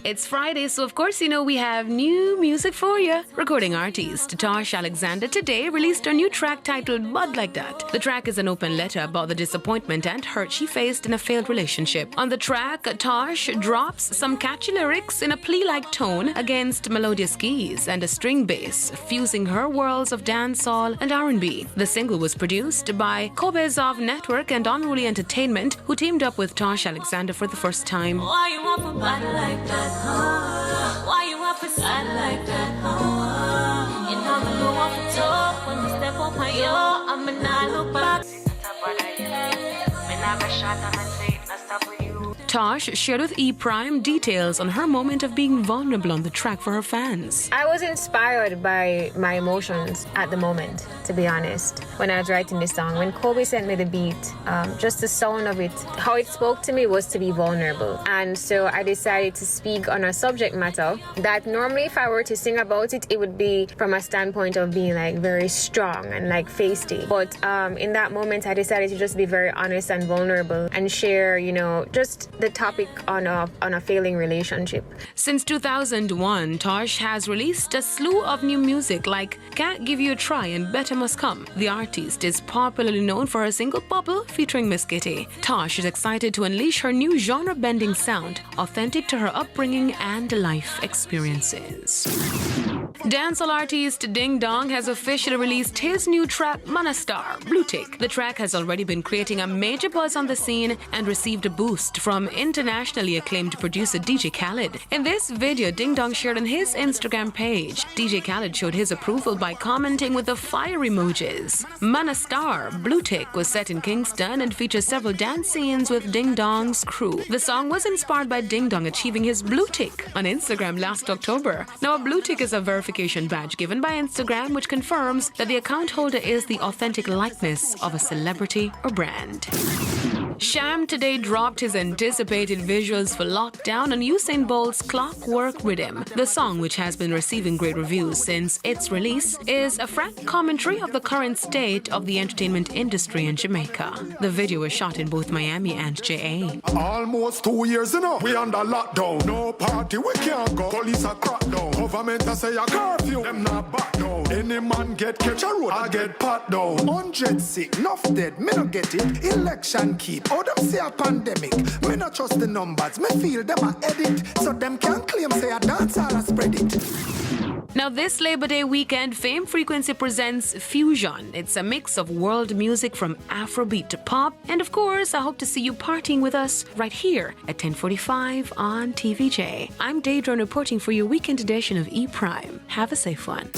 It's Friday, so of course you know we have new music for you. Recording artist Tosh Alexander today released her new track titled Bud Like That. The track is an open letter about the disappointment and hurt she faced in a failed relationship. On the track, Tosh drops some catchy lyrics in a plea-like tone against melodious keys and a string bass, fusing her worlds of dancehall and R&B. The single was produced by Kobe's of Network and Unruly Entertainment, who teamed up with Tosh Alexander for the first time. Why you up a body like that, huh? Why you up a side like that, huh? You know me go off the top when you step up on you, I'ma not look back. Tosh shared with E-Prime details on her moment of being vulnerable on the track for her fans. I was inspired by my emotions at the moment, to be honest, when I was writing this song. When Kobe sent me the beat, just the sound of it, how it spoke to me was to be vulnerable. And so I decided to speak on a subject matter that normally if I were to sing about it, it would be from a standpoint of being like very strong and like feisty. But in that moment, I decided to just be very honest and vulnerable and share, you know, just the topic on a failing relationship. Since 2001, Tosh has released a slew of new music like Can't Give You a Try and Better Must Come. The artist is popularly known for her single Bubble featuring Miss Kitty. Tosh is excited to unleash her new genre-bending sound, authentic to her upbringing and life experiences. Dancehall artist Ding Dong has officially released his new track Manastar, Blue Tick. The track has already been creating a major buzz on the scene and received a boost from internationally acclaimed producer DJ Khaled. In this video, Ding Dong shared on his Instagram page. DJ Khaled showed his approval by commenting with the fire emojis. Manastar, Blue Tick was set in Kingston and features several dance scenes with Ding Dong's crew. The song was inspired by Ding Dong achieving his Blue Tick on Instagram last October. Now, a Blue Tick is a verification badge given by Instagram which confirms that the account holder is the authentic likeness of a celebrity or brand. Sham today dropped his anticipated visuals for Lockdown on Usain Bolt's Clockwork Rhythm. The song, which has been receiving great reviews since its release, is a frank commentary of the current state of the entertainment industry in Jamaica. The video was shot in both Miami and JA. Almost 2 years now, we under lockdown. No party, we can't go. Police are crack down. Government a say a curfew, them not back down. Any man get catch a road, I get pat down. 100 sick, enough dead, me no get it. Election keep. Oh, them say a pandemic. Me not trust the numbers. Me feel them a edit. So them can claim say a dancehall a spread it. Now this Labor Day weekend, Fame Frequency presents Fusion. It's a mix of world music from Afrobeat to pop. And of course, I hope to see you partying with us right here at 10:45 on TVJ. I'm Daedron reporting for your weekend edition of E-Prime. Have a safe one.